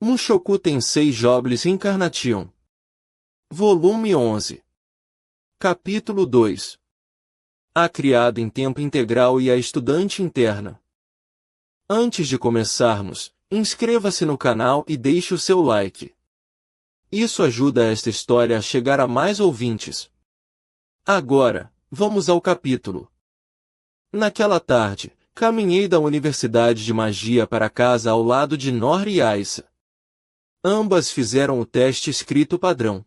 Mushoku Tensei Jobless Reincarnation. Volume 11. Capítulo 2. A criada em tempo integral e a estudante interna. Antes de começarmos, inscreva-se no canal e deixe o seu like. Isso ajuda esta história a chegar a mais ouvintes. Agora, vamos ao capítulo. Naquela tarde, caminhei da Universidade de Magia para casa ao lado de Nori e Aisa. Ambas fizeram o teste escrito padrão.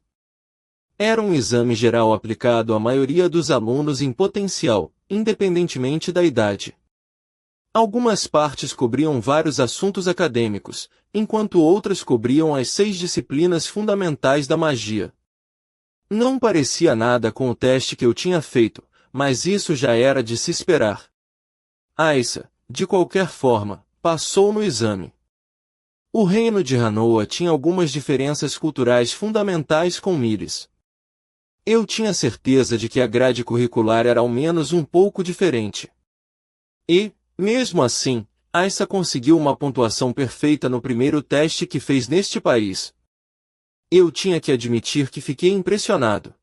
Era um exame geral aplicado à maioria dos alunos em potencial, independentemente da idade. Algumas partes cobriam vários assuntos acadêmicos, enquanto outras cobriam as 6 disciplinas fundamentais da magia. Não parecia nada com o teste que eu tinha feito, mas isso já era de se esperar. Aisa, de qualquer forma, passou no exame. O reino de Hanoa tinha algumas diferenças culturais fundamentais com Miles. Eu tinha certeza de que a grade curricular era ao menos um pouco diferente. E, mesmo assim, Aisa conseguiu uma pontuação perfeita no primeiro teste que fez neste país. Eu tinha que admitir que fiquei impressionado.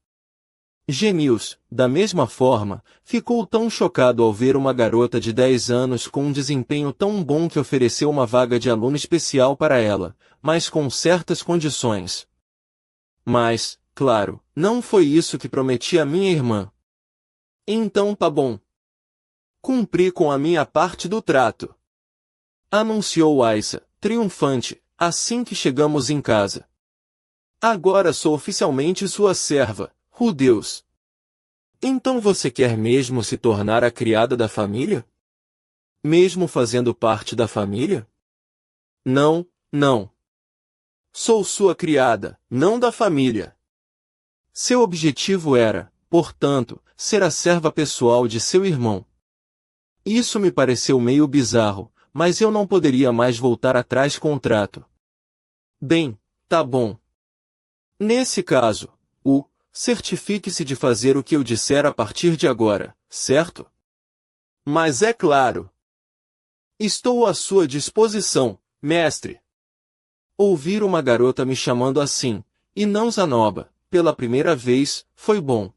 Genius, da mesma forma, ficou tão chocado ao ver uma garota de 10 anos com um desempenho tão bom que ofereceu uma vaga de aluno especial para ela, mas com certas condições. Mas, claro, não foi isso que prometi à minha irmã. Então tá bom. Cumpri com a minha parte do trato. Anunciou Aisa, triunfante, assim que chegamos em casa. Agora sou oficialmente sua serva. Deus. Então você quer mesmo se tornar a criada da família? Mesmo fazendo parte da família? Não, não. Sou sua criada, não da família. Seu objetivo era, portanto, ser a serva pessoal de seu irmão. Isso me pareceu meio bizarro, mas eu não poderia mais voltar atrás com o trato. Bem, tá bom. Nesse caso, certifique-se de fazer o que eu disser a partir de agora, certo? Mas é claro. Estou à sua disposição, mestre. Ouvir uma garota me chamando assim, e não Zanoba, pela primeira vez, foi bom.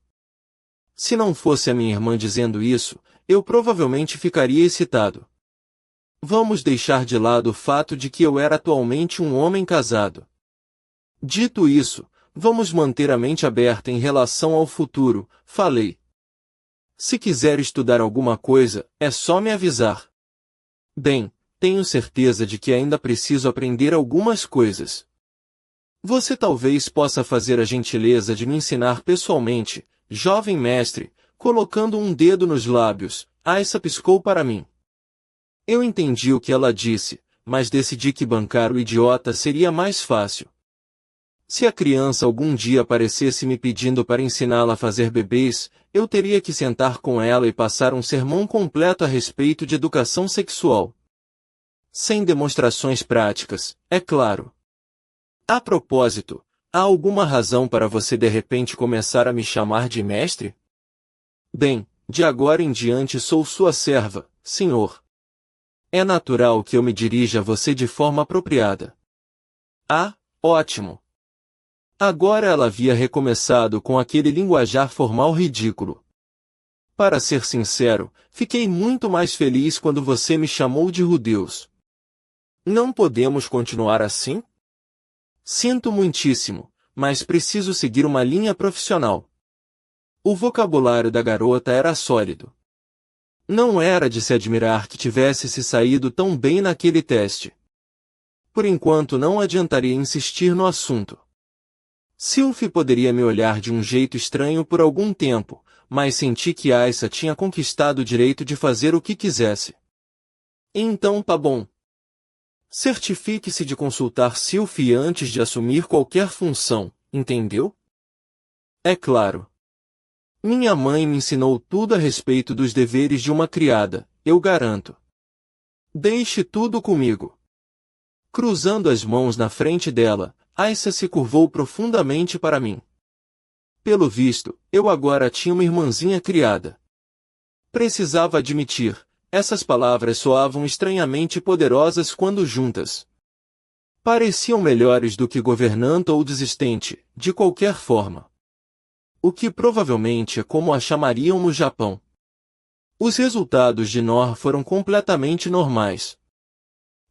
Se não fosse a minha irmã dizendo isso, eu provavelmente ficaria excitado. Vamos deixar de lado o fato de que eu era atualmente um homem casado. Dito isso, vamos manter a mente aberta em relação ao futuro, falei. Se quiser estudar alguma coisa, é só me avisar. Bem, tenho certeza de que ainda preciso aprender algumas coisas. Você talvez possa fazer a gentileza de me ensinar pessoalmente, jovem mestre, colocando um dedo nos lábios. Aisa piscou para mim. Eu entendi o que ela disse, mas decidi que bancar o idiota seria mais fácil. Se a criança algum dia aparecesse me pedindo para ensiná-la a fazer bebês, eu teria que sentar com ela e passar um sermão completo a respeito de educação sexual. Sem demonstrações práticas, é claro. A propósito, há alguma razão para você de repente começar a me chamar de mestre? Bem, de agora em diante sou sua serva, senhor. É natural que eu me dirija a você de forma apropriada. Ah, ótimo! Agora ela havia recomeçado com aquele linguajar formal ridículo. Para ser sincero, fiquei muito mais feliz quando você me chamou de Deus. Não podemos continuar assim? Sinto muitíssimo, mas preciso seguir uma linha profissional. O vocabulário da garota era sólido. Não era de se admirar que tivesse se saído tão bem naquele teste. Por enquanto não adiantaria insistir no assunto. Sylphie poderia me olhar de um jeito estranho por algum tempo, mas senti que Aisa tinha conquistado o direito de fazer o que quisesse. Então tá bom. Certifique-se de consultar Sylphie antes de assumir qualquer função, entendeu? É claro. Minha mãe me ensinou tudo a respeito dos deveres de uma criada, eu garanto. Deixe tudo comigo. Cruzando as mãos na frente dela, Aisa se curvou profundamente para mim. Pelo visto, eu agora tinha uma irmãzinha criada. Precisava admitir, essas palavras soavam estranhamente poderosas quando juntas. Pareciam melhores do que governanta ou desistente, de qualquer forma. O que provavelmente é como a chamariam no Japão. Os resultados de Nor foram completamente normais.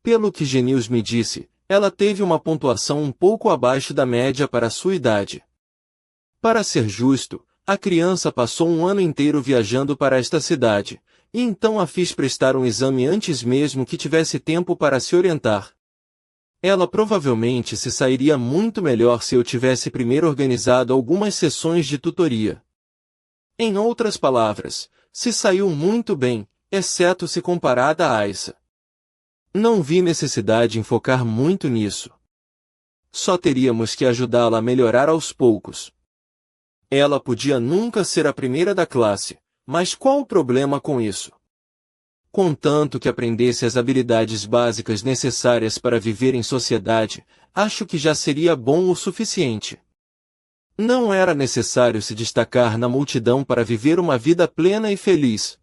Pelo que Genius me disse, ela teve uma pontuação um pouco abaixo da média para sua idade. Para ser justo, a criança passou um ano inteiro viajando para esta cidade, e então a fiz prestar um exame antes mesmo que tivesse tempo para se orientar. Ela provavelmente se sairia muito melhor se eu tivesse primeiro organizado algumas sessões de tutoria. Em outras palavras, se saiu muito bem, exceto se comparada a Aissa. Não vi necessidade em focar muito nisso. Só teríamos que ajudá-la a melhorar aos poucos. Ela podia nunca ser a primeira da classe, mas qual o problema com isso? Contanto que aprendesse as habilidades básicas necessárias para viver em sociedade, acho que já seria bom o suficiente. Não era necessário se destacar na multidão para viver uma vida plena e feliz.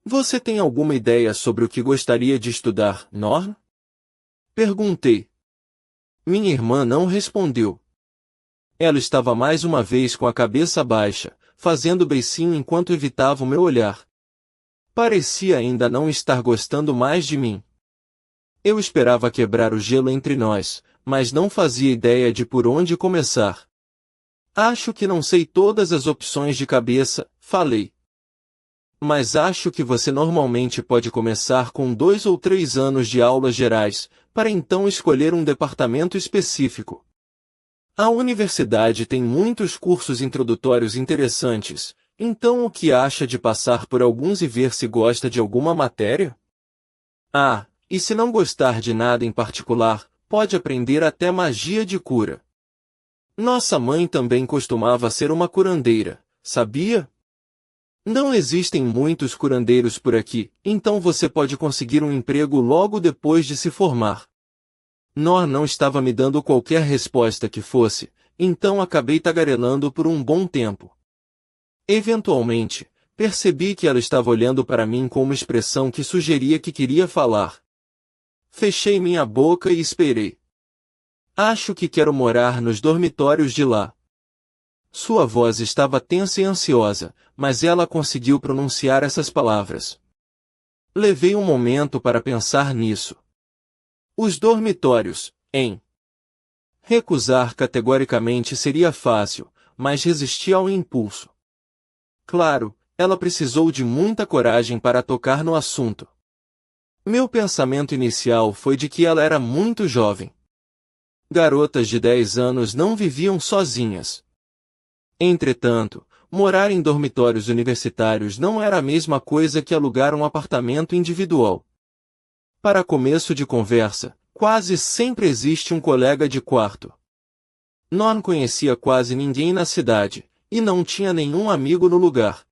Você tem alguma ideia sobre o que gostaria de estudar, Nor? Perguntei. Minha irmã não respondeu. Ela estava mais uma vez com a cabeça baixa, fazendo beicinho enquanto evitava o meu olhar. Parecia ainda não estar gostando mais de mim. Eu esperava quebrar o gelo entre nós, mas não fazia ideia de por onde começar. Acho que não sei todas as opções de cabeça, falei. Mas acho que você normalmente pode começar com 2 ou 3 anos de aulas gerais, para então escolher um departamento específico. A universidade tem muitos cursos introdutórios interessantes, então o que acha de passar por alguns e ver se gosta de alguma matéria? Ah, e se não gostar de nada em particular, pode aprender até magia de cura. Nossa mãe também costumava ser uma curandeira, sabia? Não existem muitos curandeiros por aqui, então você pode conseguir um emprego logo depois de se formar. Nor não estava me dando qualquer resposta que fosse, então acabei tagarelando por um bom tempo. Eventualmente, percebi que ela estava olhando para mim com uma expressão que sugeria que queria falar. Fechei minha boca e esperei. Acho que quero morar nos dormitórios de lá. Sua voz estava tensa e ansiosa, mas ela conseguiu pronunciar essas palavras. Levei um momento para pensar nisso. Os dormitórios, hein? Recusar categoricamente seria fácil, mas resisti ao impulso. Claro, ela precisou de muita coragem para tocar no assunto. Meu pensamento inicial foi de que ela era muito jovem. Garotas de 10 anos não viviam sozinhas. Entretanto, morar em dormitórios universitários não era a mesma coisa que alugar um apartamento individual. Para começo de conversa, quase sempre existe um colega de quarto. Não conhecia quase ninguém na cidade, e não tinha nenhum amigo no lugar.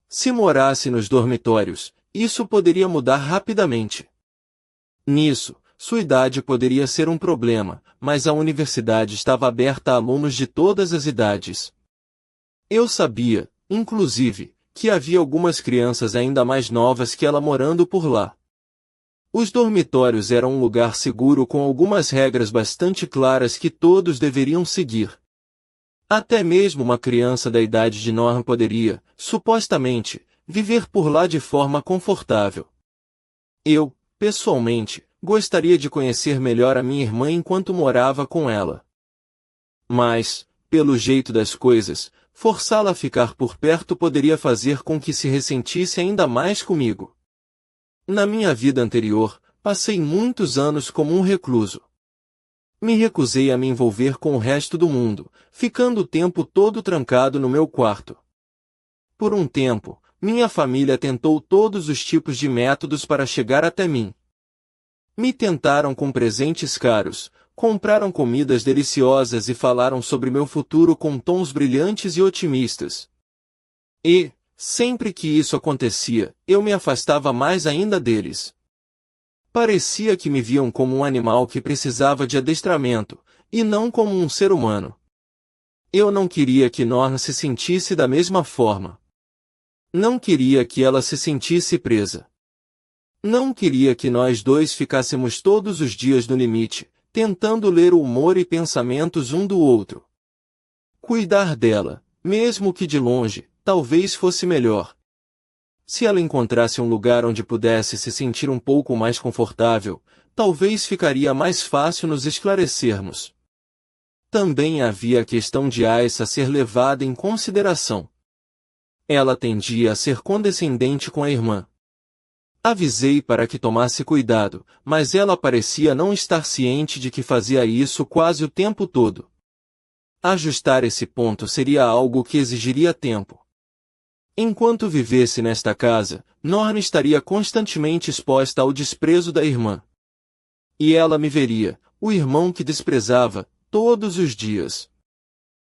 Se morasse nos dormitórios, isso poderia mudar rapidamente. Nisso, sua idade poderia ser um problema, mas a universidade estava aberta a alunos de todas as idades. Eu sabia, inclusive, que havia algumas crianças ainda mais novas que ela morando por lá. Os dormitórios eram um lugar seguro com algumas regras bastante claras que todos deveriam seguir. Até mesmo uma criança da idade de Norm poderia, supostamente, viver por lá de forma confortável. Eu, pessoalmente, gostaria de conhecer melhor a minha irmã enquanto morava com ela. Mas, pelo jeito das coisas, forçá-la a ficar por perto poderia fazer com que se ressentisse ainda mais comigo. Na minha vida anterior, passei muitos anos como um recluso. Me recusei a me envolver com o resto do mundo, ficando o tempo todo trancado no meu quarto. Por um tempo, minha família tentou todos os tipos de métodos para chegar até mim. Me tentaram com presentes caros, compraram comidas deliciosas e falaram sobre meu futuro com tons brilhantes e otimistas. E, sempre que isso acontecia, eu me afastava mais ainda deles. Parecia que me viam como um animal que precisava de adestramento, e não como um ser humano. Eu não queria que Norma se sentisse da mesma forma. Não queria que ela se sentisse presa. Não queria que nós dois ficássemos todos os dias no limite, tentando ler o humor e pensamentos um do outro. Cuidar dela, mesmo que de longe, talvez fosse melhor. Se ela encontrasse um lugar onde pudesse se sentir um pouco mais confortável, talvez ficaria mais fácil nos esclarecermos. Também havia a questão de Aissa ser levada em consideração. Ela tendia a ser condescendente com a irmã. Avisei para que tomasse cuidado, mas ela parecia não estar ciente de que fazia isso quase o tempo todo. Ajustar esse ponto seria algo que exigiria tempo. Enquanto vivesse nesta casa, Norna estaria constantemente exposta ao desprezo da irmã. E ela me veria, o irmão que desprezava, todos os dias.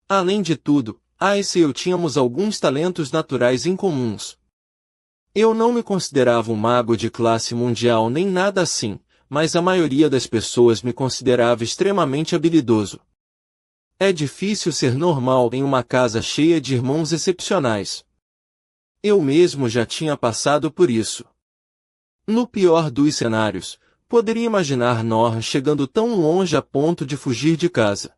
Além de tudo, Aissa e eu tínhamos alguns talentos naturais incomuns. Eu não me considerava um mago de classe mundial nem nada assim, mas a maioria das pessoas me considerava extremamente habilidoso. É difícil ser normal em uma casa cheia de irmãos excepcionais. Eu mesmo já tinha passado por isso. No pior dos cenários, poderia imaginar Norn chegando tão longe a ponto de fugir de casa.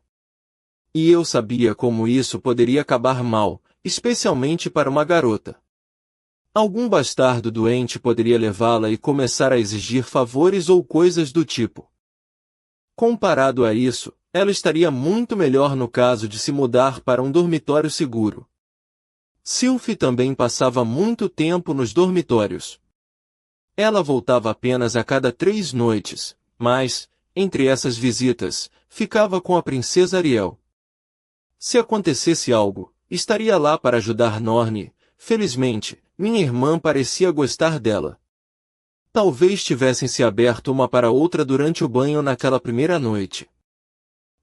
E eu sabia como isso poderia acabar mal, especialmente para uma garota. Algum bastardo doente poderia levá-la e começar a exigir favores ou coisas do tipo. Comparado a isso, ela estaria muito melhor no caso de se mudar para um dormitório seguro. Sylphie também passava muito tempo nos dormitórios. Ela voltava apenas a cada 3 noites, mas, entre essas visitas, ficava com a princesa Ariel. Se acontecesse algo, estaria lá para ajudar Norne. Felizmente, minha irmã parecia gostar dela. Talvez tivessem se aberto uma para outra durante o banho naquela primeira noite.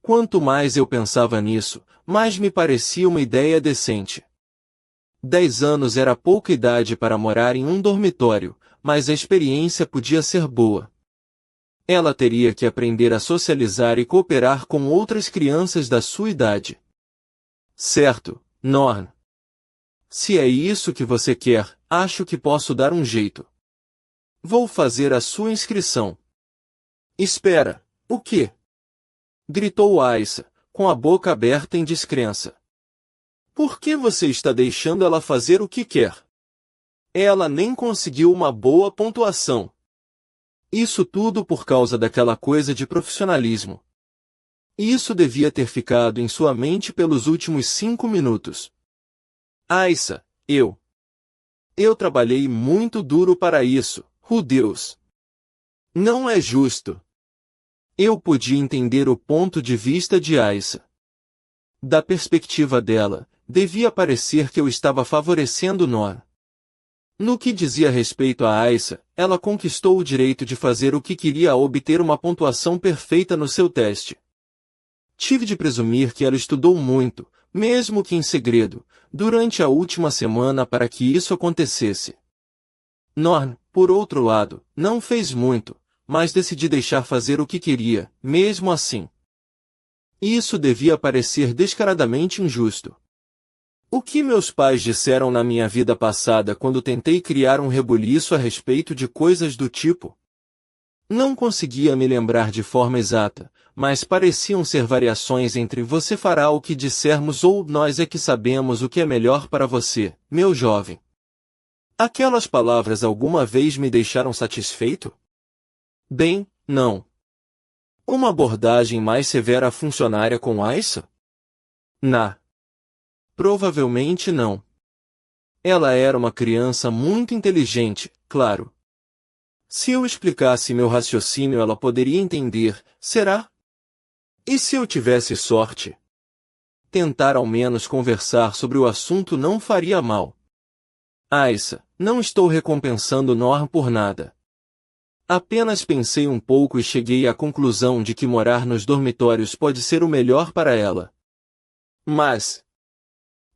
Quanto mais eu pensava nisso, mais me parecia uma ideia decente. 10 anos era pouca idade para morar em um dormitório, mas a experiência podia ser boa. Ela teria que aprender a socializar e cooperar com outras crianças da sua idade. Certo, Norn. Se é isso que você quer, acho que posso dar um jeito. Vou fazer a sua inscrição. Espera, o quê? Gritou Aissa, com a boca aberta em descrença. Por que você está deixando ela fazer o que quer? Ela nem conseguiu uma boa pontuação. Isso tudo por causa daquela coisa de profissionalismo. Isso devia ter ficado em sua mente pelos últimos 5 minutos. Aissa, eu trabalhei muito duro para isso, Deus. Não é justo. Eu podia entender o ponto de vista de Aissa. Da perspectiva dela, devia parecer que eu estava favorecendo Nor. No que dizia respeito a Aissa, ela conquistou o direito de fazer o que queria ao obter uma pontuação perfeita no seu teste. Tive de presumir que ela estudou muito, mesmo que em segredo, durante a última semana para que isso acontecesse. Norn, por outro lado, não fez muito, mas decidi deixar fazer o que queria, mesmo assim. Isso devia parecer descaradamente injusto. O que meus pais disseram na minha vida passada quando tentei criar um rebuliço a respeito de coisas do tipo? Não conseguia me lembrar de forma exata, mas pareciam ser variações entre você fará o que dissermos ou nós é que sabemos o que é melhor para você, meu jovem. Aquelas palavras alguma vez me deixaram satisfeito? Bem, não. Uma abordagem mais severa funcionaria com Aissa? Provavelmente não. Ela era uma criança muito inteligente, claro. Se eu explicasse meu raciocínio ela poderia entender, será? E se eu tivesse sorte? Tentar ao menos conversar sobre o assunto não faria mal. Aissa, não estou recompensando Norn por nada. Apenas pensei um pouco e cheguei à conclusão de que morar nos dormitórios pode ser o melhor para ela. Mas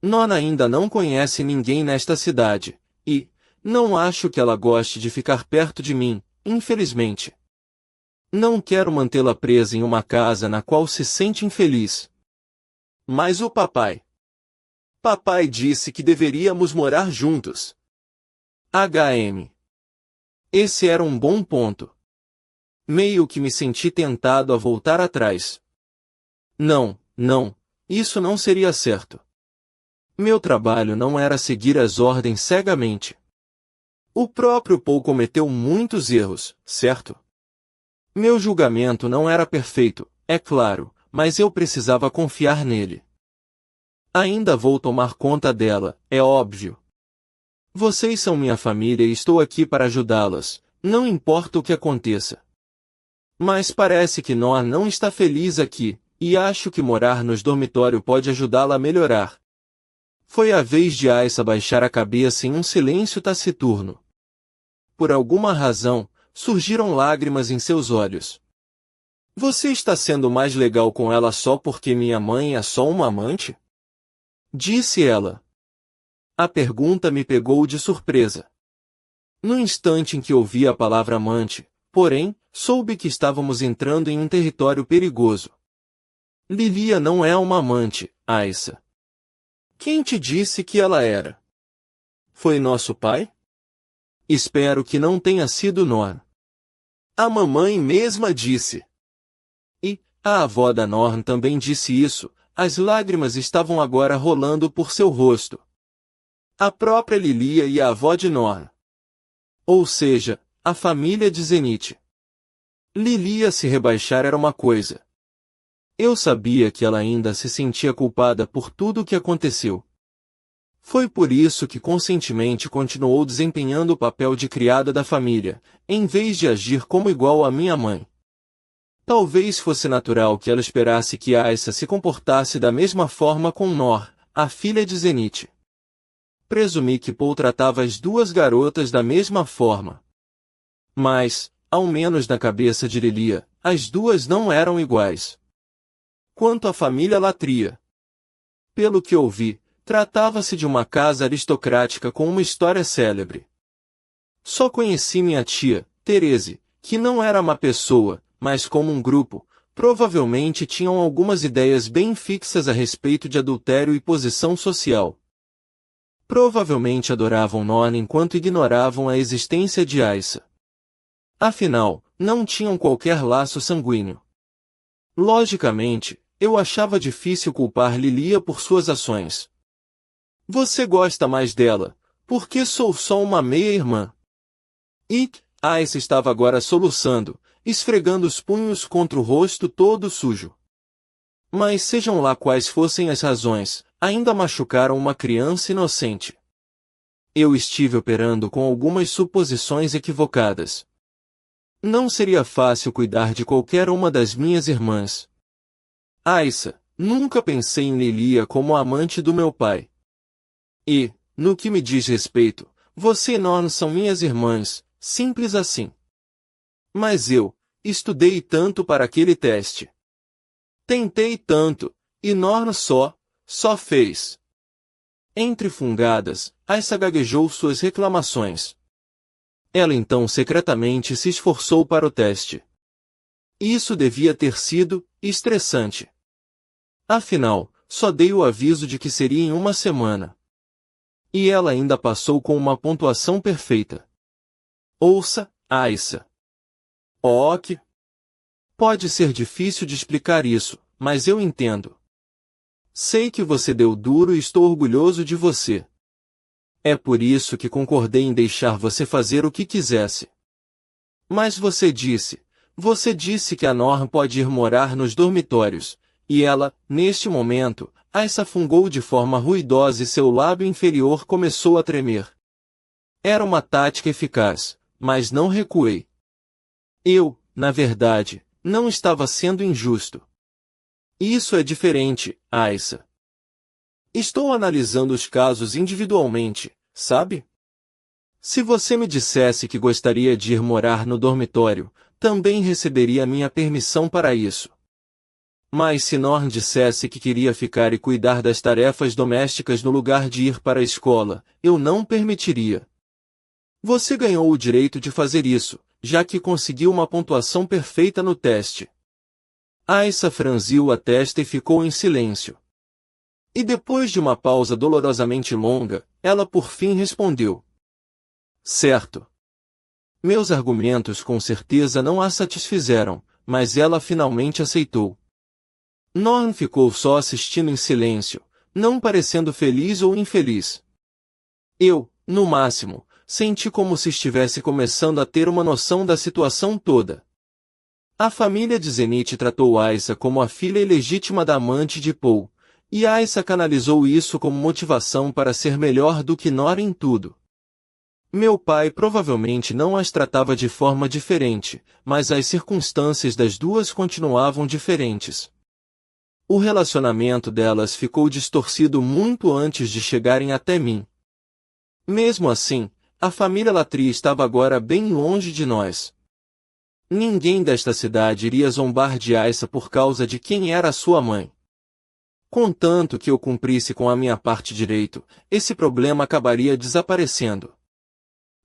Norn ainda não conhece ninguém nesta cidade, e não acho que ela goste de ficar perto de mim, infelizmente. Não quero mantê-la presa em uma casa na qual se sente infeliz. Mas o papai. Papai disse que deveríamos morar juntos. HM. Esse era um bom ponto. Meio que me senti tentado a voltar atrás. Não, isso não seria certo. Meu trabalho não era seguir as ordens cegamente. O próprio Paul cometeu muitos erros, certo? Meu julgamento não era perfeito, é claro, mas eu precisava confiar nele. Ainda vou tomar conta dela, é óbvio. Vocês são minha família e estou aqui para ajudá-las, não importa o que aconteça. Mas parece que Noah não está feliz aqui, e acho que morar nos dormitórios pode ajudá-la a melhorar. Foi a vez de Aissa baixar a cabeça em um silêncio taciturno. Por alguma razão, surgiram lágrimas em seus olhos. Você está sendo mais legal com ela só porque minha mãe é só uma amante? Disse ela. A pergunta me pegou de surpresa. No instante em que ouvi a palavra amante, porém, soube que estávamos entrando em um território perigoso. Lilia não é uma amante, Aissa. Quem te disse que ela era? Foi nosso pai? Espero que não tenha sido Norn. A mamãe mesma disse. E a avó da Norn também disse isso, as lágrimas estavam agora rolando por seu rosto. A própria Lilia e a avó de Norn. Ou seja, a família de Zenith. Lilia se rebaixar era uma coisa. Eu sabia que ela ainda se sentia culpada por tudo o que aconteceu. Foi por isso que conscientemente continuou desempenhando o papel de criada da família, em vez de agir como igual à minha mãe. Talvez fosse natural que ela esperasse que Aissa se comportasse da mesma forma com Nor, a filha de Zenith. Presumi que Paul tratava as duas garotas da mesma forma. Mas, ao menos na cabeça de Lilia, as duas não eram iguais. Quanto à família Latria, pelo que ouvi, tratava-se de uma casa aristocrática com uma história célebre. Só conheci minha tia, Therese, que não era má pessoa, mas como um grupo, provavelmente tinham algumas ideias bem fixas a respeito de adultério e posição social. Provavelmente adoravam Norn enquanto ignoravam a existência de Aissa. Afinal, não tinham qualquer laço sanguíneo. Logicamente, eu achava difícil culpar Lilia por suas ações. Você gosta mais dela, porque sou só uma meia-irmã. E, Aissa estava agora soluçando, esfregando os punhos contra o rosto todo sujo. Mas sejam lá quais fossem as razões, ainda machucaram uma criança inocente. Eu estive operando com algumas suposições equivocadas. Não seria fácil cuidar de qualquer uma das minhas irmãs. Aissa, nunca pensei em Lilia como a amante do meu pai. E, no que me diz respeito, você e Norn são minhas irmãs, simples assim. Mas eu, estudei tanto para aquele teste. Tentei tanto, e Norn só fez. Entre fungadas, Aissa gaguejou suas reclamações. Ela então secretamente se esforçou para o teste. Isso devia ter sido estressante. Afinal, só dei o aviso de que seria em uma semana. E ela ainda passou com uma pontuação perfeita. Ouça, Aissa. Ok. Pode ser difícil de explicar isso, mas eu entendo. Sei que você deu duro e estou orgulhoso de você. É por isso que concordei em deixar você fazer o que quisesse. Mas você disse que a Norn pode ir morar nos dormitórios, e ela, neste momento, Aissa fungou de forma ruidosa e seu lábio inferior começou a tremer. Era uma tática eficaz, mas não recuei. Eu, na verdade, não estava sendo injusto. Isso é diferente, Aissa. Estou analisando os casos individualmente, sabe? Se você me dissesse que gostaria de ir morar no dormitório, também receberia minha permissão para isso. Mas se Norn dissesse que queria ficar e cuidar das tarefas domésticas no lugar de ir para a escola, eu não permitiria. Você ganhou o direito de fazer isso, já que conseguiu uma pontuação perfeita no teste. Aissa franziu a testa e ficou em silêncio. E depois de uma pausa dolorosamente longa, ela por fim respondeu. Certo. Meus argumentos com certeza não a satisfizeram, mas ela finalmente aceitou. Norn ficou só assistindo em silêncio, não parecendo feliz ou infeliz. Eu, no máximo, senti como se estivesse começando a ter uma noção da situação toda. A família de Zenith tratou Aissa como a filha ilegítima da amante de Paul, e Aissa canalizou isso como motivação para ser melhor do que Nora em tudo. Meu pai provavelmente não as tratava de forma diferente, mas as circunstâncias das duas continuavam diferentes. O relacionamento delas ficou distorcido muito antes de chegarem até mim. Mesmo assim, a família Latry estava agora bem longe de nós. Ninguém desta cidade iria zombar de Aissa por causa de quem era sua mãe. Contanto que eu cumprisse com a minha parte direito, esse problema acabaria desaparecendo.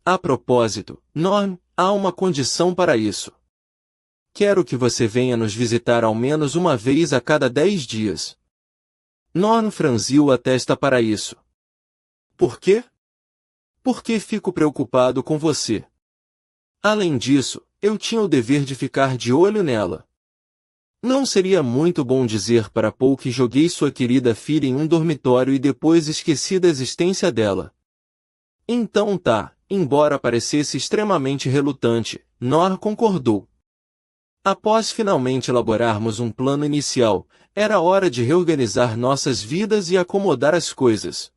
A propósito, Norm, há uma condição para isso. Quero que você venha nos visitar ao menos uma vez a cada 10 dias. Norm franziu a testa para isso. Por quê? Porque fico preocupado com você. Além disso, eu tinha o dever de ficar de olho nela. Não seria muito bom dizer para Paul que joguei sua querida filha em um dormitório e depois esqueci da existência dela. Então tá, embora parecesse extremamente relutante, Nor concordou. Após finalmente elaborarmos um plano inicial, era hora de reorganizar nossas vidas e acomodar as coisas.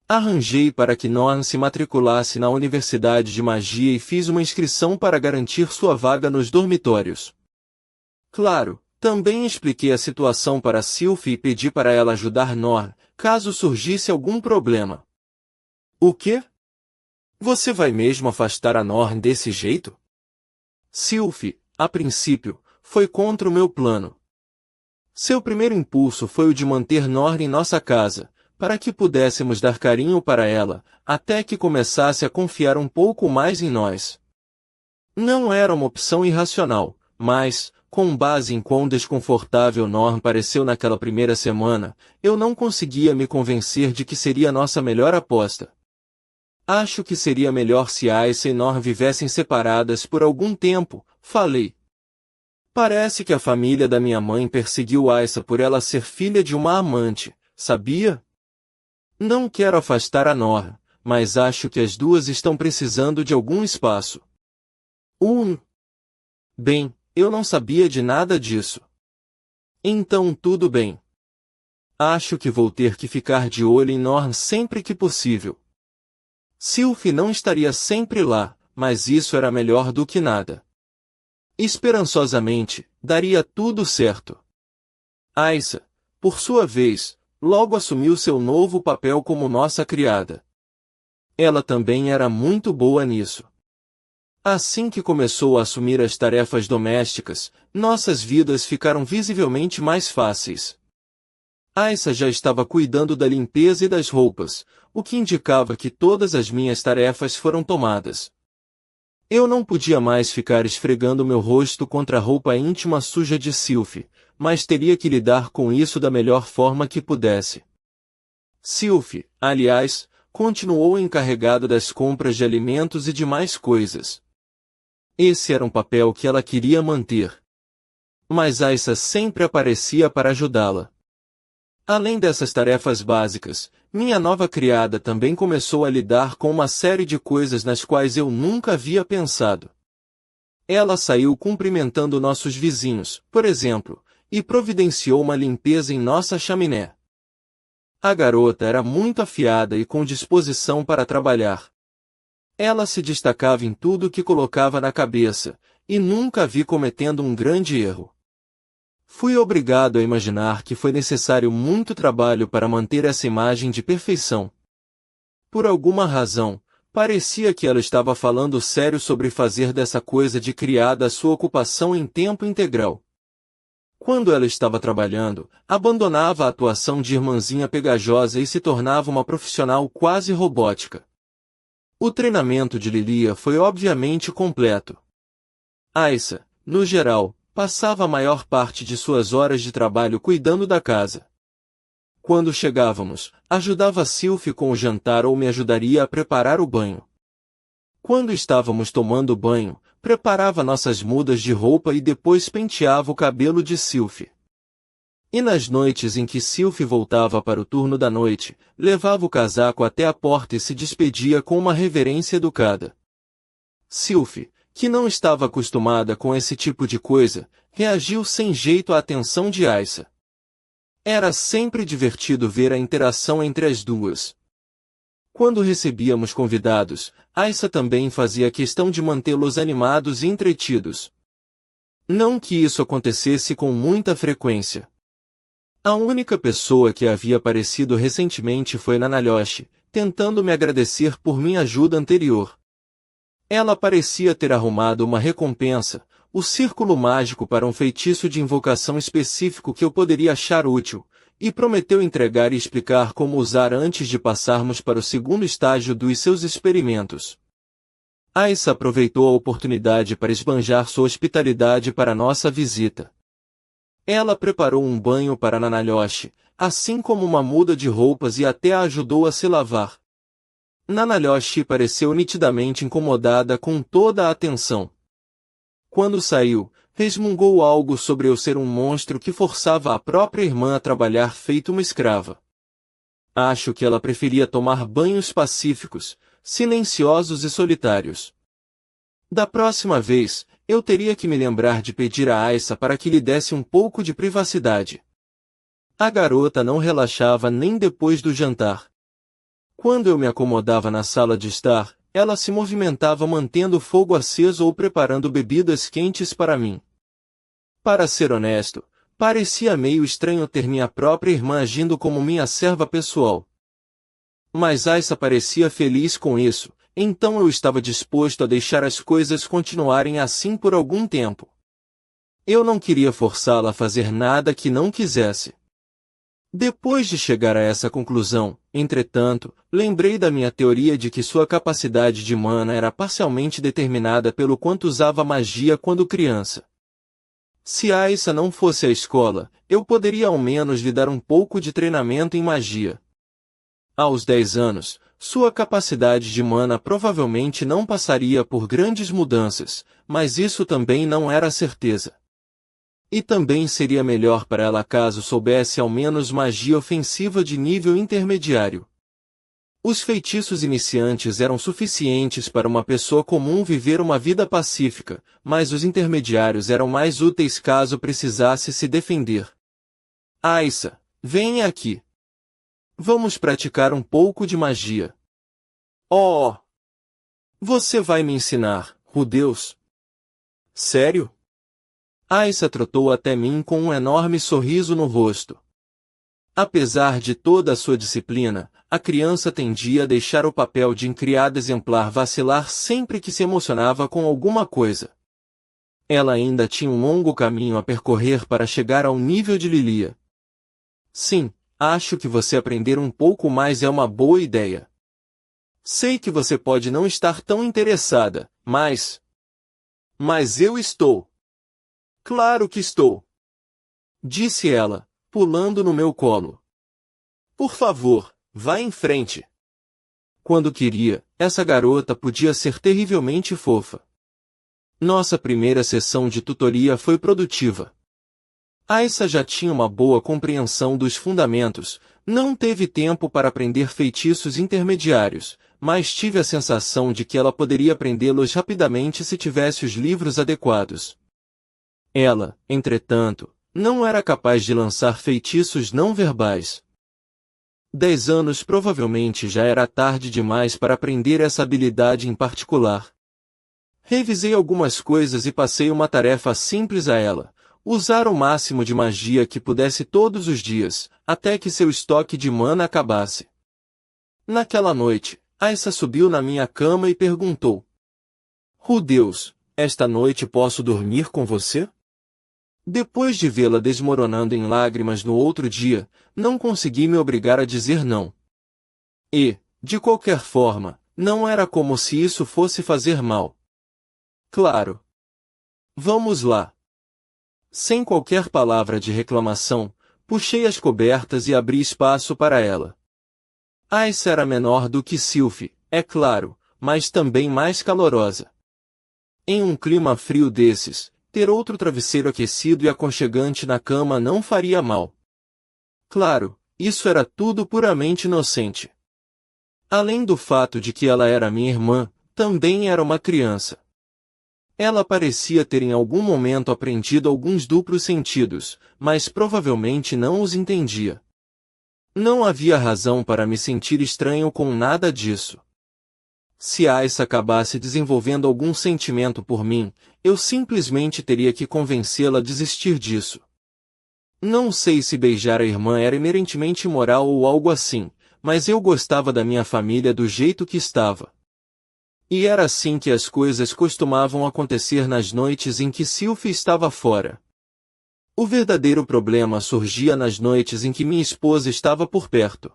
Arranjei para que Norn se matriculasse na Universidade de Magia e fiz uma inscrição para garantir sua vaga nos dormitórios. Claro, também expliquei a situação para Sylphie e pedi para ela ajudar Norn, caso surgisse algum problema. O quê? Você vai mesmo afastar a Norn desse jeito? Sylphie, a princípio, foi contra o meu plano. Seu primeiro impulso foi o de manter Norn em nossa casa, para que pudéssemos dar carinho para ela, até que começasse a confiar um pouco mais em nós. Não era uma opção irracional, mas, com base em quão desconfortável Norm pareceu naquela primeira semana, eu não conseguia me convencer de que seria nossa melhor aposta. Acho que seria melhor se Aissa e Norm vivessem separadas por algum tempo, falei. Parece que a família da minha mãe perseguiu Aissa por ela ser filha de uma amante, sabia? Não quero afastar a Norm, mas acho que as duas estão precisando de algum espaço. Bem, eu não sabia de nada disso. Então tudo bem. Acho que vou ter que ficar de olho em Norm sempre que possível. Sylphie não estaria sempre lá, mas isso era melhor do que nada. Esperançosamente, daria tudo certo. Aissa, por sua vez, logo assumiu seu novo papel como nossa criada. Ela também era muito boa nisso. Assim que começou a assumir as tarefas domésticas, nossas vidas ficaram visivelmente mais fáceis. Aissa já estava cuidando da limpeza e das roupas, o que indicava que todas as minhas tarefas foram tomadas. Eu não podia mais ficar esfregando meu rosto contra a roupa íntima suja de Sylphie, mas teria que lidar com isso da melhor forma que pudesse. Sylphie, aliás, continuou encarregada das compras de alimentos e de mais coisas. Esse era um papel que ela queria manter. Mas Aissa sempre aparecia para ajudá-la. Além dessas tarefas básicas, minha nova criada também começou a lidar com uma série de coisas nas quais eu nunca havia pensado. Ela saiu cumprimentando nossos vizinhos, por exemplo, e providenciou uma limpeza em nossa chaminé. A garota era muito afiada e com disposição para trabalhar. Ela se destacava em tudo que colocava na cabeça, e nunca a vi cometendo um grande erro. Fui obrigado a imaginar que foi necessário muito trabalho para manter essa imagem de perfeição. Por alguma razão, parecia que ela estava falando sério sobre fazer dessa coisa de criada a sua ocupação em tempo integral. Quando ela estava trabalhando, abandonava a atuação de irmãzinha pegajosa e se tornava uma profissional quase robótica. O treinamento de Lilia foi obviamente completo. Aissa, no geral, passava a maior parte de suas horas de trabalho cuidando da casa. Quando chegávamos, ajudava Sylphie com o jantar ou me ajudaria a preparar o banho. Quando estávamos tomando banho, preparava nossas mudas de roupa e depois penteava o cabelo de Sylvie. E nas noites em que Sylvie voltava para o turno da noite, levava o casaco até a porta e se despedia com uma reverência educada. Sylvie, que não estava acostumada com esse tipo de coisa, reagiu sem jeito à atenção de Aissa. Era sempre divertido ver a interação entre as duas. Quando recebíamos convidados, Aissa também fazia questão de mantê-los animados e entretidos. Não que isso acontecesse com muita frequência. A única pessoa que havia aparecido recentemente foi Nanalyoshi, tentando me agradecer por minha ajuda anterior. Ela parecia ter arrumado uma recompensa, o círculo mágico para um feitiço de invocação específico que eu poderia achar útil, e prometeu entregar e explicar como usar antes de passarmos para o segundo estágio dos seus experimentos. Aissa aproveitou a oportunidade para esbanjar sua hospitalidade para nossa visita. Ela preparou um banho para Nanalyoshi, assim como uma muda de roupas e até a ajudou a se lavar. Nanalyoshi pareceu nitidamente incomodada com toda a atenção. Quando saiu, resmungou algo sobre eu ser um monstro que forçava a própria irmã a trabalhar feito uma escrava. Acho que ela preferia tomar banhos pacíficos, silenciosos e solitários. Da próxima vez, eu teria que me lembrar de pedir a Aissa para que lhe desse um pouco de privacidade. A garota não relaxava nem depois do jantar. Quando eu me acomodava na sala de estar, ela se movimentava mantendo o fogo aceso ou preparando bebidas quentes para mim. Para ser honesto, parecia meio estranho ter minha própria irmã agindo como minha serva pessoal. Mas Aissa parecia feliz com isso, então eu estava disposto a deixar as coisas continuarem assim por algum tempo. Eu não queria forçá-la a fazer nada que não quisesse. Depois de chegar a essa conclusão, entretanto, lembrei da minha teoria de que sua capacidade de mana era parcialmente determinada pelo quanto usava magia quando criança. Se Aissa não fosse à escola, eu poderia ao menos lhe dar um pouco de treinamento em magia. Aos 10 anos, sua capacidade de mana provavelmente não passaria por grandes mudanças, mas isso também não era certeza. E também seria melhor para ela caso soubesse ao menos magia ofensiva de nível intermediário. Os feitiços iniciantes eram suficientes para uma pessoa comum viver uma vida pacífica, mas os intermediários eram mais úteis caso precisasse se defender. Aissa, venha aqui. Vamos praticar um pouco de magia. Oh! Você vai me ensinar, Rudeus? Sério? Aissa trotou até mim com um enorme sorriso no rosto. Apesar de toda a sua disciplina, a criança tendia a deixar o papel de criada exemplar vacilar sempre que se emocionava com alguma coisa. Ela ainda tinha um longo caminho a percorrer para chegar ao nível de Lilia. Sim, acho que você aprender um pouco mais é uma boa ideia. Sei que você pode não estar tão interessada, mas eu estou. Claro que estou. Disse ela, pulando no meu colo. Por favor, vá em frente. Quando queria, essa garota podia ser terrivelmente fofa. Nossa primeira sessão de tutoria foi produtiva. Aissa já tinha uma boa compreensão dos fundamentos, não teve tempo para aprender feitiços intermediários, mas tive a sensação de que ela poderia aprendê-los rapidamente se tivesse os livros adequados. Ela, entretanto, não era capaz de lançar feitiços não verbais. 10 anos provavelmente já era tarde demais para aprender essa habilidade em particular. Revisei algumas coisas e passei uma tarefa simples a ela: usar o máximo de magia que pudesse todos os dias, até que seu estoque de mana acabasse. Naquela noite, Aissa subiu na minha cama e perguntou: Rudeus, esta noite posso dormir com você? Depois de vê-la desmoronando em lágrimas no outro dia, não consegui me obrigar a dizer não. E, de qualquer forma, não era como se isso fosse fazer mal. Claro. Vamos lá. Sem qualquer palavra de reclamação, puxei as cobertas e abri espaço para ela. Aissa era menor do que Sylvie, é claro, mas também mais calorosa. Em um clima frio desses, ter outro travesseiro aquecido e aconchegante na cama não faria mal. Claro, isso era tudo puramente inocente. Além do fato de que ela era minha irmã, também era uma criança. Ela parecia ter em algum momento aprendido alguns duplos sentidos, mas provavelmente não os entendia. Não havia razão para me sentir estranho com nada disso. Se Aissa acabasse desenvolvendo algum sentimento por mim, eu simplesmente teria que convencê-la a desistir disso. Não sei se beijar a irmã era inerentemente imoral ou algo assim, mas eu gostava da minha família do jeito que estava. E era assim que as coisas costumavam acontecer nas noites em que Sylvie estava fora. O verdadeiro problema surgia nas noites em que minha esposa estava por perto.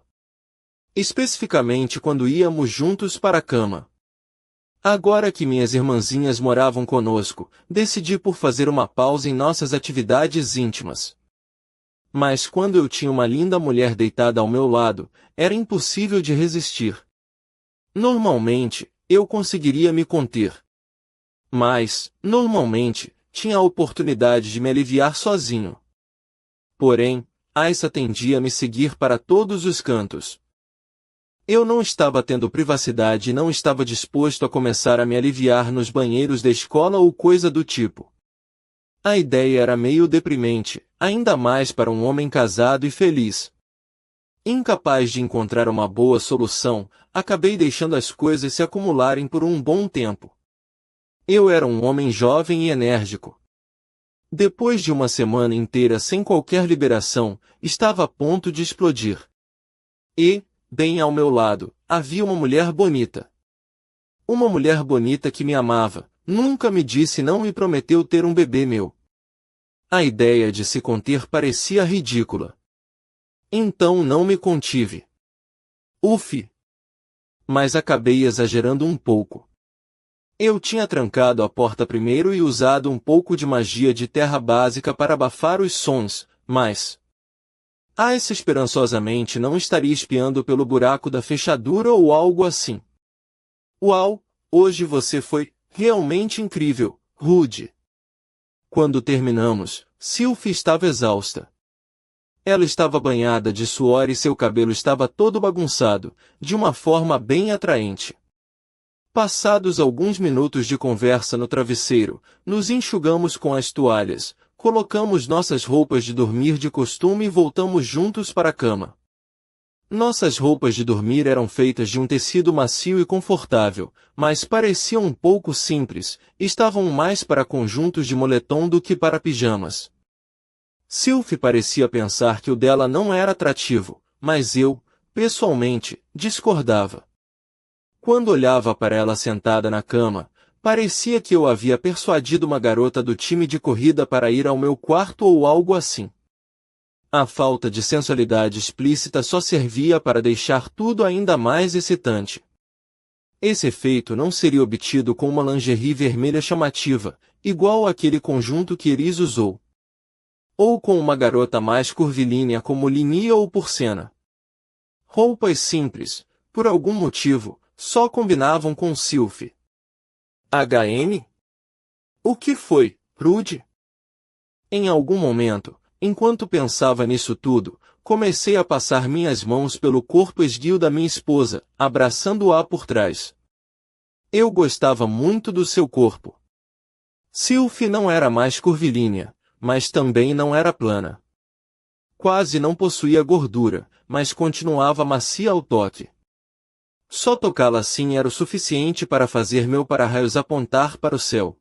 Especificamente quando íamos juntos para a cama. Agora que minhas irmãzinhas moravam conosco, decidi por fazer uma pausa em nossas atividades íntimas. Mas quando eu tinha uma linda mulher deitada ao meu lado, era impossível de resistir. Normalmente, eu conseguiria me conter. Mas, normalmente, tinha a oportunidade de me aliviar sozinho. Porém, Aissa tendia a me seguir para todos os cantos. Eu não estava tendo privacidade e não estava disposto a começar a me aliviar nos banheiros da escola ou coisa do tipo. A ideia era meio deprimente, ainda mais para um homem casado e feliz. Incapaz de encontrar uma boa solução, acabei deixando as coisas se acumularem por um bom tempo. Eu era um homem jovem e enérgico. Depois de uma semana inteira sem qualquer liberação, estava a ponto de explodir. E, bem ao meu lado, havia uma mulher bonita. Uma mulher bonita que me amava, nunca me disse não e prometeu ter um bebê meu. A ideia de se conter parecia ridícula. Então não me contive. Uf! Mas acabei exagerando um pouco. Eu tinha trancado a porta primeiro e usado um pouco de magia de terra básica para abafar os sons, mas... Aissa esperançosamente não estaria espiando pelo buraco da fechadura ou algo assim. Uau! Hoje você foi realmente incrível, Rude. Quando terminamos, Sylvie estava exausta. Ela estava banhada de suor e seu cabelo estava todo bagunçado, de uma forma bem atraente. Passados alguns minutos de conversa no travesseiro, nos enxugamos com as toalhas, colocamos nossas roupas de dormir de costume e voltamos juntos para a cama. Nossas roupas de dormir eram feitas de um tecido macio e confortável, mas pareciam um pouco simples, estavam mais para conjuntos de moletom do que para pijamas. Sylvie parecia pensar que o dela não era atrativo, mas eu, pessoalmente, discordava. Quando olhava para ela sentada na cama, parecia que eu havia persuadido uma garota do time de corrida para ir ao meu quarto ou algo assim. A falta de sensualidade explícita só servia para deixar tudo ainda mais excitante. Esse efeito não seria obtido com uma lingerie vermelha chamativa, igual àquele conjunto que Iris usou. Ou com uma garota mais curvilínea como Linnea ou Porcena. Roupas simples, por algum motivo, só combinavam com Sylvie. HM? O que foi, Rude? Em algum momento, enquanto pensava nisso tudo, comecei a passar minhas mãos pelo corpo esguio da minha esposa, abraçando-a por trás. Eu gostava muito do seu corpo. Sylvie não era mais curvilínea, mas também não era plana. Quase não possuía gordura, mas continuava macia ao toque. Só tocá-la assim era o suficiente para fazer meu para-raios apontar para o céu.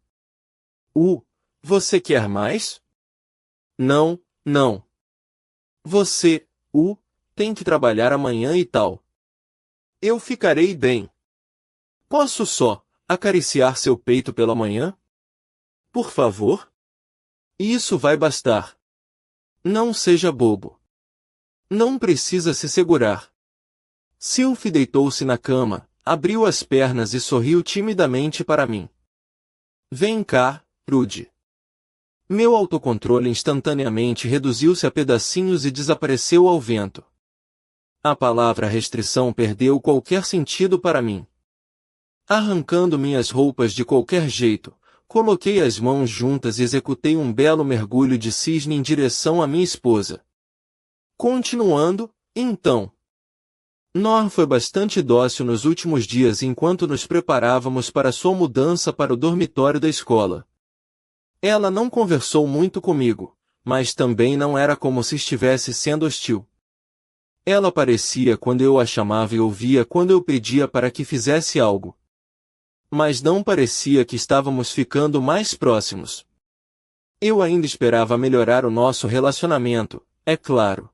Você quer mais? Não, não. Você, tem que trabalhar amanhã e tal. Eu ficarei bem. Posso só acariciar seu peito pela manhã? Por favor? Isso vai bastar. Não seja bobo. Não precisa se segurar. Sylvie deitou-se na cama, abriu as pernas e sorriu timidamente para mim. Vem cá, Rude. Meu autocontrole instantaneamente reduziu-se a pedacinhos e desapareceu ao vento. A palavra restrição perdeu qualquer sentido para mim. Arrancando minhas roupas de qualquer jeito, coloquei as mãos juntas e executei um belo mergulho de cisne em direção à minha esposa. Continuando, então. Norm foi bastante dócil nos últimos dias enquanto nos preparávamos para sua mudança para o dormitório da escola. Ela não conversou muito comigo, mas também não era como se estivesse sendo hostil. Ela aparecia quando eu a chamava e ouvia quando eu pedia para que fizesse algo. Mas não parecia que estávamos ficando mais próximos. Eu ainda esperava melhorar o nosso relacionamento, é claro.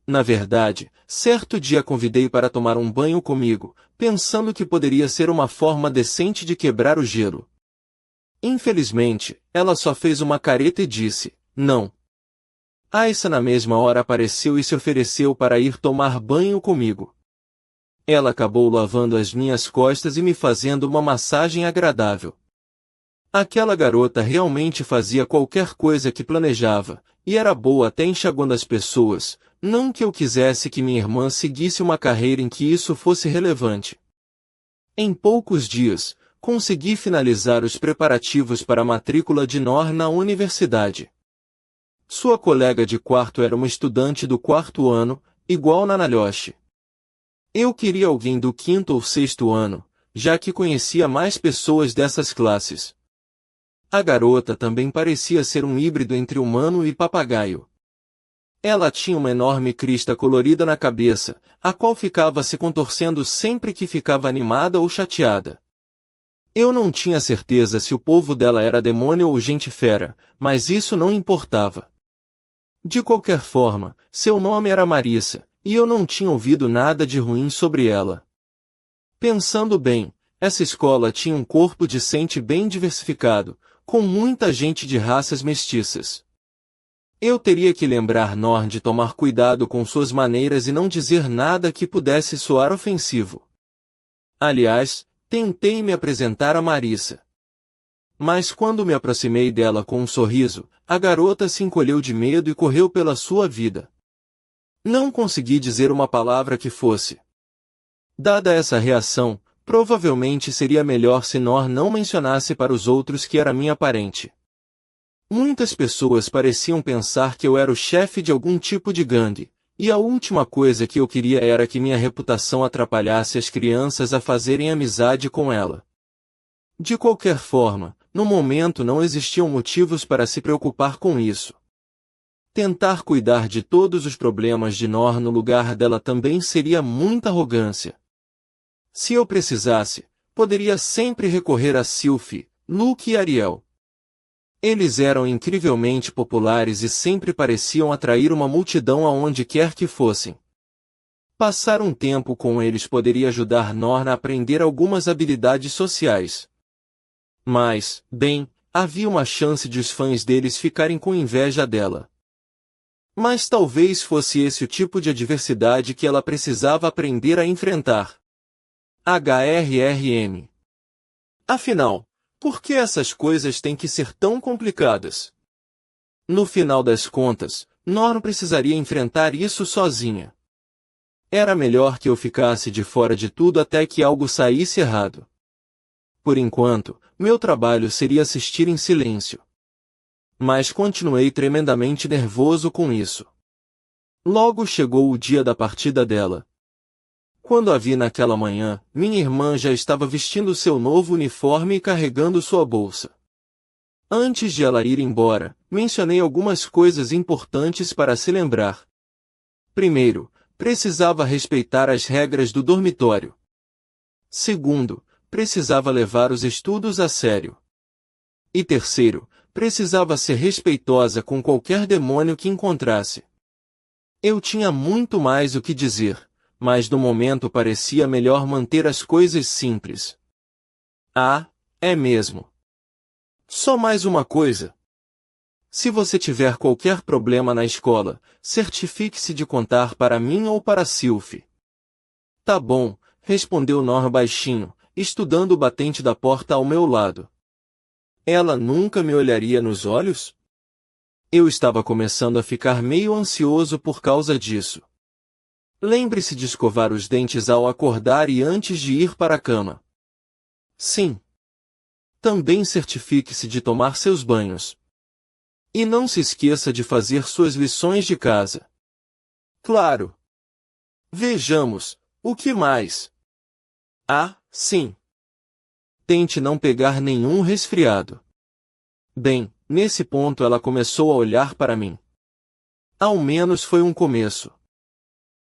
Na verdade, certo dia a convidei para tomar um banho comigo, pensando que poderia ser uma forma decente de quebrar o gelo. Infelizmente, ela só fez uma careta e disse, não. Aissa na mesma hora apareceu e se ofereceu para ir tomar banho comigo. Ela acabou lavando as minhas costas e me fazendo uma massagem agradável. Aquela garota realmente fazia qualquer coisa que planejava, e era boa até enxaguando as pessoas, não que eu quisesse que minha irmã seguisse uma carreira em que isso fosse relevante. Em poucos dias, consegui finalizar os preparativos para a matrícula de Nor na universidade. Sua colega de quarto era uma estudante do quarto ano, igual na Nalhoche. Eu queria alguém do quinto ou sexto ano, já que conhecia mais pessoas dessas classes. A garota também parecia ser um híbrido entre humano e papagaio. Ela tinha uma enorme crista colorida na cabeça, a qual ficava se contorcendo sempre que ficava animada ou chateada. Eu não tinha certeza se o povo dela era demônio ou gente fera, mas isso não importava. De qualquer forma, seu nome era Marissa, e eu não tinha ouvido nada de ruim sobre ela. Pensando bem, essa escola tinha um corpo decente bem diversificado, com muita gente de raças mestiças. Eu teria que lembrar Norm de tomar cuidado com suas maneiras e não dizer nada que pudesse soar ofensivo. Aliás, tentei me apresentar a Marissa. Mas quando me aproximei dela com um sorriso, a garota se encolheu de medo e correu pela sua vida. Não consegui dizer uma palavra que fosse. Dada essa reação, provavelmente seria melhor se Nor não mencionasse para os outros que era minha parente. Muitas pessoas pareciam pensar que eu era o chefe de algum tipo de gangue, e a última coisa que eu queria era que minha reputação atrapalhasse as crianças a fazerem amizade com ela. De qualquer forma, no momento não existiam motivos para se preocupar com isso. Tentar cuidar de todos os problemas de Nor no lugar dela também seria muita arrogância. Se eu precisasse, poderia sempre recorrer a Sylphie, Luke e Ariel. Eles eram incrivelmente populares e sempre pareciam atrair uma multidão aonde quer que fossem. Passar um tempo com eles poderia ajudar Nor a aprender algumas habilidades sociais. Mas, bem, havia uma chance de os fãs deles ficarem com inveja dela. Mas talvez fosse esse o tipo de adversidade que ela precisava aprender a enfrentar. HRRM. Afinal, por que essas coisas têm que ser tão complicadas? No final das contas, Nor precisaria enfrentar isso sozinha. Era melhor que eu ficasse de fora de tudo até que algo saísse errado. Por enquanto, meu trabalho seria assistir em silêncio. Mas continuei tremendamente nervoso com isso. Logo chegou o dia da partida dela. Quando a vi naquela manhã, minha irmã já estava vestindo seu novo uniforme e carregando sua bolsa. Antes de ela ir embora, mencionei algumas coisas importantes para se lembrar. Primeiro, precisava respeitar as regras do dormitório. Segundo, precisava levar os estudos a sério. E terceiro, precisava ser respeitosa com qualquer demônio que encontrasse. Eu tinha muito mais o que dizer, mas no momento parecia melhor manter as coisas simples. Ah, é mesmo. Só mais uma coisa. Se você tiver qualquer problema na escola, certifique-se de contar para mim ou para Sylphie. Tá bom, respondeu Nor baixinho, estudando o batente da porta ao meu lado. Ela nunca me olharia nos olhos? Eu estava começando a ficar meio ansioso por causa disso. Lembre-se de escovar os dentes ao acordar e antes de ir para a cama. Sim. Também certifique-se de tomar seus banhos. E não se esqueça de fazer suas lições de casa. Claro. Vejamos, o que mais? Ah, sim. Tente não pegar nenhum resfriado. Bem, nesse ponto ela começou a olhar para mim. Ao menos foi um começo.